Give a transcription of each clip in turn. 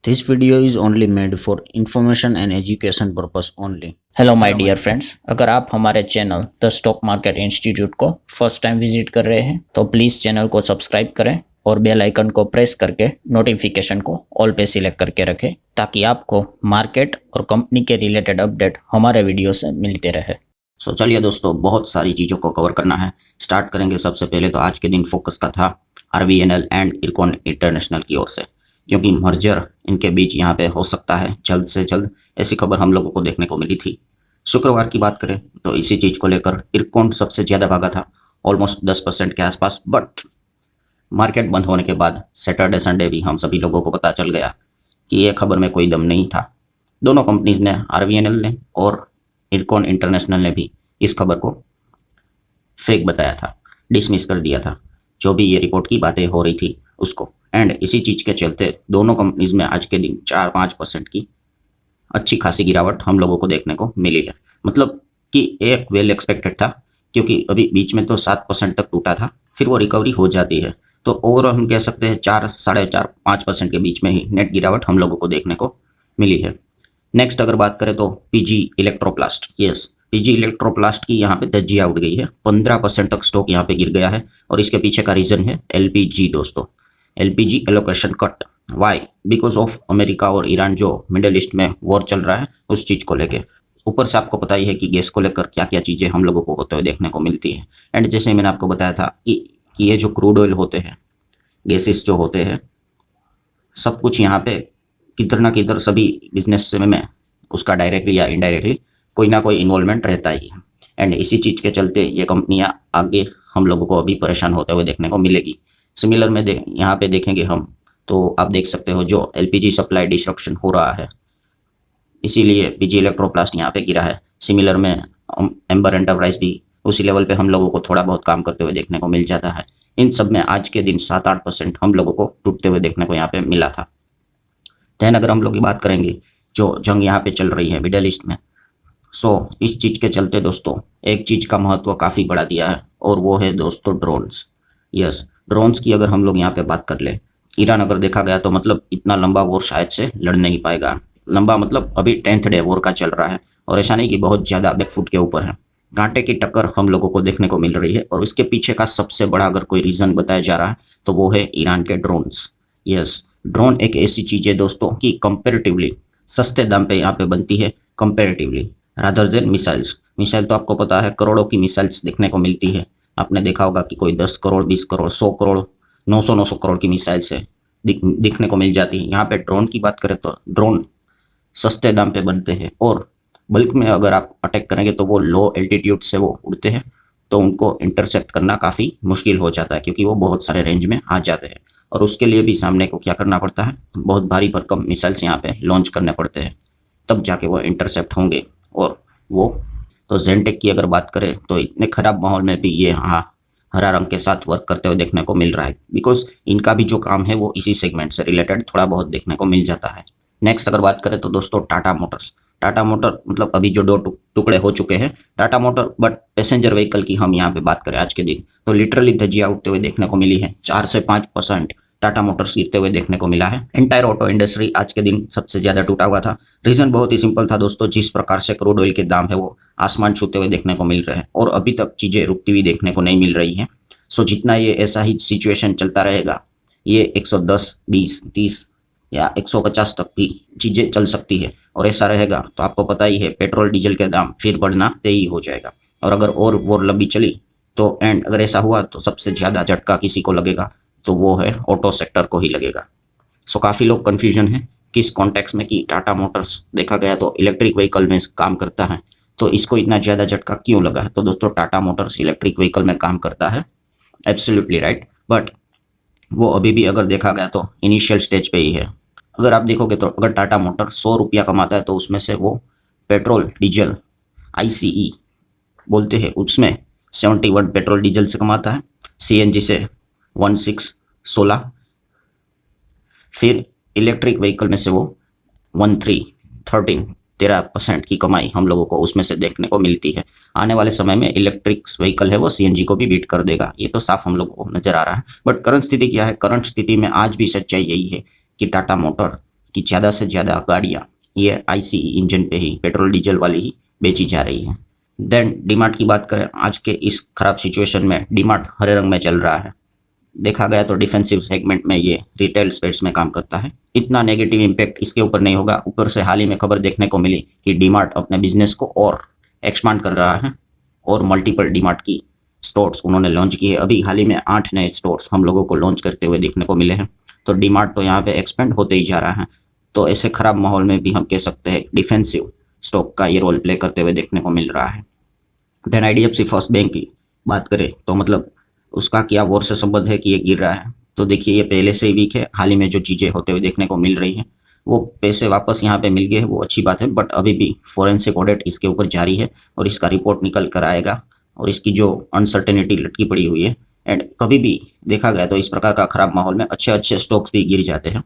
This video is only made for information and education purpose only. Hello my dear friends, अगर आप हमारे channel the stock market institute को first time visit कर रहे हैं तो प्लीज़ चैनल को सब्सक्राइब करें और बेल आइकन को प्रेस करके नोटिफिकेशन को ऑल पे सिलेक्ट करके रखें ताकि आपको मार्केट और कंपनी के रिलेटेड अपडेट हमारे वीडियो से मिलते रहे। सो चलिए दोस्तों, बहुत सारी चीज़ों को कवर करना है। स्टार्ट करेंगे सबसे पहले तो आज के दिन फोकस का था आरवीएनएल एंड इरकॉन इंटरनेशनल की ओर से, क्योंकि मर्जर इनके बीच यहाँ पे हो सकता है जल्द से जल्द, ऐसी खबर हम लोगों को देखने को मिली थी। शुक्रवार की बात करें तो इसी चीज़ को लेकर इरकॉन सबसे ज़्यादा भागा था, ऑलमोस्ट 10% के आसपास। बट मार्केट बंद होने के बाद सैटरडे संडे भी हम सभी लोगों को पता चल गया कि ये खबर में कोई दम नहीं था। दोनों कंपनीज ने, आरवीएनएल ने और इरकॉन इंटरनेशनल ने भी इस खबर को फेक बताया था, डिसमिस कर दिया था, जो भी ये रिपोर्ट की बातें हो रही थी उसको। एंड इसी चीज़ के चलते दोनों कंपनीज में आज के दिन 4-5% की अच्छी खासी गिरावट हम लोगों को देखने को मिली है। मतलब कि एक वेल एक्सपेक्टेड था, क्योंकि अभी बीच में तो 7% तक टूटा था, फिर वो रिकवरी हो जाती है। तो ओवरऑल हम कह सकते हैं 4, 4.5, 5% के बीच में ही नेट गिरावट हम लोगों को देखने को मिली है। नेक्स्ट अगर बात करें तो PG Electroplast, yes, PG Electroplast की यहाँ पे धज्जियाँ उड़ गई है। 15% तक स्टॉक यहाँ पे गिर गया है और इसके पीछे का रीज़न है एलपीजी दोस्तों, LPG allocation cut. Why? Because of America और ईरान जो मिडिल ईस्ट में वॉर चल रहा है उस चीज़ को लेके। ऊपर से आपको पता ही है कि गैस को लेकर क्या क्या चीज़ें हम लोगों को होते हुए देखने को मिलती है। एंड जैसे मैंने आपको बताया था कि ये जो क्रूड ऑयल होते हैं, गैसेस जो होते हैं, सब कुछ यहाँ पे किधर ना किधर सभी बिजनेस में उसका डायरेक्टली या इनडायरेक्टली कोई ना कोई इन्वॉल्वमेंट रहता ही है। एंड इसी चीज़ के चलते ये कंपनियां आगे हम लोगों को अभी परेशान होते हुए देखने को मिलेगी। सिमिलर में यहाँ पे देखेंगे हम तो आप देख सकते हो जो एलपीजी सप्लाई डिस्ट्रक्शन हो रहा है, इसीलिए पीजी इलेक्ट्रोप्लास्ट यहाँ पे गिरा है। सिमिलर में एम्बर एंटरप्राइज भी उसी लेवल पे हम लोगों को थोड़ा बहुत काम करते हुए देखने को मिल जाता है। इन सब में आज के दिन 7-8% हम लोगों को टूटते हुए देखने को यहाँ पे मिला था। दैन अगर हम लोग की बात करेंगे जो जंग यहाँ पे चल रही है मिडिल ईस्ट में, सो इस चीज़ के चलते दोस्तों एक चीज़ का महत्व काफ़ी बढ़ा दिया है और वो है दोस्तों ड्रोन्स। यस, ड्रोन्स की अगर हम लोग यहाँ पे बात कर ले, ईरान अगर देखा गया तो मतलब इतना लंबा वॉर शायद से लड़ नहीं पाएगा। लंबा मतलब अभी 10th डे वॉर का चल रहा है और ऐसा नहीं कि बहुत ज़्यादा बैकफुट के ऊपर है। कांटे की टक्कर हम लोगों को देखने को मिल रही है और इसके पीछे का सबसे बड़ा अगर कोई रीज़न बताया जा रहा है तो वो है ईरान के ड्रोन्स। यस, ड्रोन एक ऐसी चीज़ है दोस्तों कि कंपेरेटिवली सस्ते दाम पे यहाँ पे बनती है, comparatively rather than missiles. Missile तो आपको पता है करोड़ों की मिसाइल्स देखने को मिलती है। आपने देखा होगा कि कोई 10 करोड़, 20 करोड़, 100 करोड़, 900 करोड़ की मिसाइल्स है दिखने को मिल जाती है। यहाँ पे ड्रोन की बात करें तो ड्रोन सस्ते दाम पे बनते हैं और बल्क में अगर आप अटैक करेंगे तो वो लो एल्टीट्यूड से वो उड़ते हैं, तो उनको इंटरसेप्ट करना काफ़ी मुश्किल हो जाता है क्योंकि वो बहुत सारे रेंज में आ जाते हैं। और उसके लिए भी सामने को क्या करना पड़ता है, बहुत भारी भरकम मिसाइल्स यहाँ पे लॉन्च करने पड़ते हैं, तब जाके वो इंटरसेप्ट होंगे। और वो तो जेनटेक की अगर बात करें तो इतने ख़राब माहौल में भी ये हरा रंग के साथ वर्क करते हुए देखने को मिल रहा है, बिकॉज इनका भी जो काम है वो इसी सेगमेंट से रिलेटेड थोड़ा बहुत देखने को मिल जाता है। नेक्स्ट अगर बात करें तो दोस्तों टाटा मोटर्स। टाटा मोटर मतलब अभी जो 2 टुकड़े हो चुके हैं Tata motor, but passenger vehicle की हम यहाँ पे बात करें आज के दिन तो लिटरली धज्जियां उठते हुए देखने को मिली है। 4 से 5% टाटा मोटर्स गिरते हुए देखने को मिला है। एंटायर ऑटो इंडस्ट्री आज के दिन सबसे ज़्यादा टूटा हुआ था। रीज़न बहुत ही सिंपल था दोस्तों, जिस प्रकार से क्रूड ऑयल के दाम है वो आसमान छूते हुए देखने को मिल रहे हैं और अभी तक चीज़ें रुकती हुई देखने को नहीं मिल रही हैं। सो जितना ये ऐसा ही सिचुएशन चलता रहेगा, ये 110, 20, 30 या 150 तक भी चीज़ें चल सकती है। और ऐसा रहेगा तो आपको पता ही है पेट्रोल डीजल के दाम फिर बढ़ना तय हो जाएगा। और अगर और वॉर लंबी चली तो एंड अगर ऐसा हुआ तो सबसे ज़्यादा झटका किसी को लगेगा तो वो है ऑटो सेक्टर को ही लगेगा। सो काफ़ी लोग कन्फ्यूजन है किस कॉन्टेक्स्ट में कि टाटा मोटर्स देखा गया तो इलेक्ट्रिक व्हीकल में काम करता है, तो इसको इतना ज़्यादा झटका क्यों लगा है। तो दोस्तों टाटा मोटर्स इलेक्ट्रिक व्हीकल में काम करता है, एब्सोल्युटली राइट, बट वो अभी भी अगर देखा गया तो इनिशियल स्टेज पे ही है। अगर आप देखोगे तो अगर टाटा मोटर 100 रुपया कमाता है तो उसमें से वो पेट्रोल डीजल आईसीई बोलते हैं उसमें 71 पेट्रोल डीजल से कमाता है, सीएनजी से 16, फिर इलेक्ट्रिक व्हीकल में से वो 13% की कमाई हम लोगों को उसमें से देखने को मिलती है। आने वाले समय में इलेक्ट्रिक व्हीकल है वो सीएनजी को भी बीट कर देगा, ये तो साफ हम लोगों को नजर आ रहा है। बट करंट स्थिति क्या है, करंट स्थिति में आज भी सच्चाई यही है कि टाटा मोटर कि ज़्यादा से ज़्यादा गाड़ियाँ ये ICE इंजन पे ही, पेट्रोल डीजल वाली ही बेची जा रही है। देन डीमार्ट की बात करें, आज के इस खराब सिचुएशन में डीमार्ट हरे रंग में चल रहा है। देखा गया तो डिफेंसिव सेगमेंट में ये रिटेल स्पेस में काम करता है। इतना नेगेटिव इम्पैक्ट इसके ऊपर नहीं होगा। ऊपर से हाल ही में खबर देखने को मिली कि डीमार्ट अपने बिजनेस को और एक्सपांड कर रहा है और मल्टीपल डीमार्ट की स्टोर्स उन्होंने लॉन्च किए। अभी हाल ही में 8 नए स्टोर्स हम लोगों को लॉन्च करते हुए देखने को मिले हैं। तो डीमार्ट तो यहाँ पे एक्सपेंड होते ही जा रहा है। तो ऐसे खराब माहौल में भी हम कह सकते हैं डिफेंसिव स्टॉक का ये रोल प्ले करते हुए देखने को मिल रहा है। देन IDFC फर्स्ट बैंक की बात करें तो मतलब उसका क्या वॉर से संबंध है कि ये गिर रहा है? तो देखिए, ये पहले से ही वीक है। हाल ही में जो चीज़ें होते हुए देखने को मिल रही हैं, वो पैसे वापस यहाँ पे मिल गए हैं, वो अच्छी बात है। बट अभी भी फोरेंसिक ऑडिट इसके ऊपर जारी है और इसका रिपोर्ट निकल कर आएगा और इसकी जो अनसर्टेनिटी लटकी पड़ी हुई है। एंड कभी भी देखा गया तो इस प्रकार का खराब माहौल में अच्छे अच्छे स्टॉक्स भी गिर जाते हैं।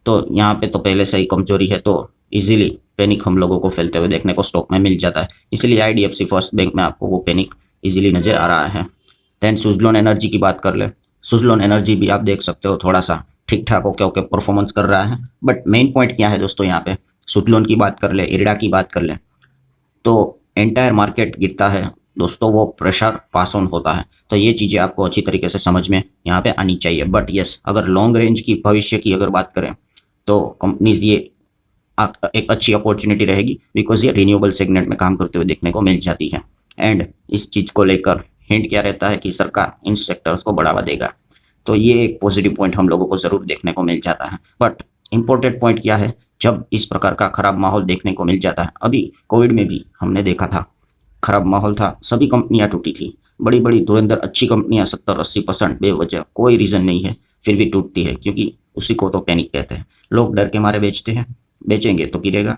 तो यहाँ पे तो पहले से ही कमजोरी है, तो इजीली पैनिक हम लोगों को फैलते हुए देखने को स्टॉक में मिल जाता है। इसलिए IDFC फर्स्ट बैंक में आपको वो पैनिक इजीली नज़र आ रहा है। देन सुजलोन एनर्जी की बात कर ले। सुजलोन एनर्जी भी आप देख सकते हो थोड़ा सा ठीक ठाक होके होके परफॉर्मेंस कर रहा है। बट मेन पॉइंट क्या है दोस्तों, यहाँ पे सुजलोन की बात कर ले, इरडा की बात कर ले, तो एंटायर मार्केट गिरता है दोस्तों, वो प्रेशर पास ऑन होता है। तो ये चीज़ें आपको अच्छी तरीके से समझ में यहाँ पे आनी चाहिए। बट यस, अगर लॉन्ग रेंज की भविष्य की अगर बात करें तो कंपनीज ये एक अच्छी अपॉर्चुनिटी रहेगी, बिकॉज ये रिन्यूएबल सेगमेंट में काम करते हुए देखने को मिल जाती है। एंड इस चीज़ को लेकर हिंट क्या रहता है कि सरकार इन सेक्टर्स को बढ़ावा देगा। तो ये एक पॉजिटिव पॉइंट हम लोगों को ज़रूर देखने को मिल जाता है। बट इम्पोर्टेंट पॉइंट क्या है, जब इस प्रकार का खराब माहौल देखने को मिल जाता है, अभी कोविड में भी हमने देखा था खराब माहौल था, सभी कंपनियां टूटी थी। बड़ी बड़ी धुरंधर अच्छी कंपनियां 70-80% बेवजह कोई रीज़न नहीं है फिर भी टूटती है, क्योंकि उसी को तो पैनिक कहते हैं। लोग डर के मारे बेचते हैं, बेचेंगे तो गिरेगा।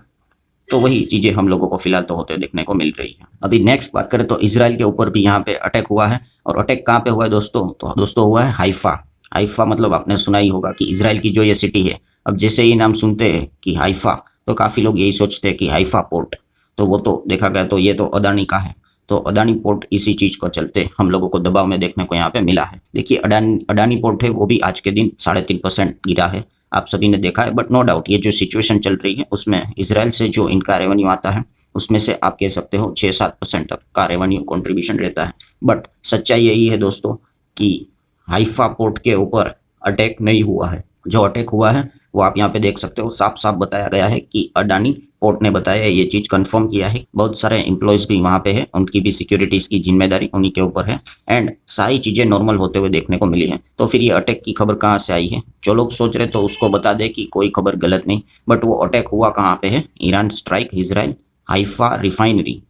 तो वही चीज़ें हम लोगों को फिलहाल तो होते देखने को मिल रही है। अभी नेक्स्ट बात करें तो इजराइल के ऊपर भी यहाँ पे अटैक हुआ है। और अटैक कहाँ पे हुआ है दोस्तों? तो दोस्तों हुआ है हाइफा। हाइफा मतलब आपने सुना ही होगा कि इजराइल की जो ये सिटी है, अब जैसे ही नाम सुनते हैं कि हाइफा, तो काफ़ी लोग यही सोचते हैं कि हाइफा पोर्ट, तो वो तो देखा गया तो ये तो अदानी का है। तो अदानी पोर्ट इसी चीज़ को चलते हम लोगों को दबाव में देखने को यहाँ पे मिला है। देखिए, अडानी पोर्ट है वो भी आज के दिन 3.5% गिरा है, आप सभी ने देखा है। बट नो डाउट ये जो सिचुएशन चल रही है उसमें इजराइल से जो इनका रेवेन्यू आता है उसमें से आप कह सकते हो 6-7% तक का रेवेन्यू कंट्रीब्यूशन रहता है। बट सच्चाई यही है दोस्तों कि हाइफा पोर्ट के ऊपर अटैक नहीं हुआ है। जो अटैक हुआ है वो आप यहाँ पे देख सकते हो, साफ साफ बताया गया है कि अडानी पोर्ट ने बताया, ये चीज़ कंफर्म किया है। बहुत सारे एम्प्लॉयज़ भी वहाँ पे है, उनकी भी सिक्योरिटीज़ की जिम्मेदारी उन्हीं के ऊपर है। एंड सारी चीज़ें नॉर्मल होते हुए देखने को मिली है। तो फिर ये अटैक की खबर कहाँ से आई है? जो लोग सोच रहे तो उसको बता दे कि कोई खबर गलत नहीं। बट वो अटैक हुआ कहाँ पे है? Iran strike Israel Haifa refinery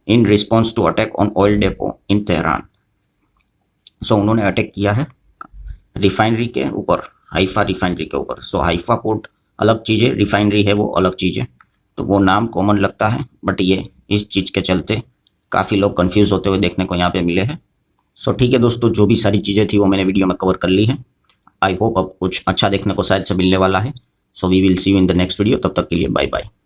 in response to attack on oil depot in Tehran. So उन्होंने अटैक किया है रिफाइनरी के ऊपर, हाइफा रिफाइनरी के ऊपर। सो हाइफा पोर्ट अलग चीज़ है, रिफाइनरी है वो अलग चीज़ है। तो वो नाम कॉमन लगता है, बट ये इस चीज़ के चलते काफ़ी लोग कंफ्यूज होते हुए देखने को यहाँ पे मिले हैं। सो ठीक है दोस्तों, जो भी सारी चीज़ें थी वो मैंने वीडियो में कवर कर ली है। आई होप अब कुछ अच्छा देखने को शायद से मिलने वाला है। So we will see you in the next video. तब तक के लिए बाय बाय।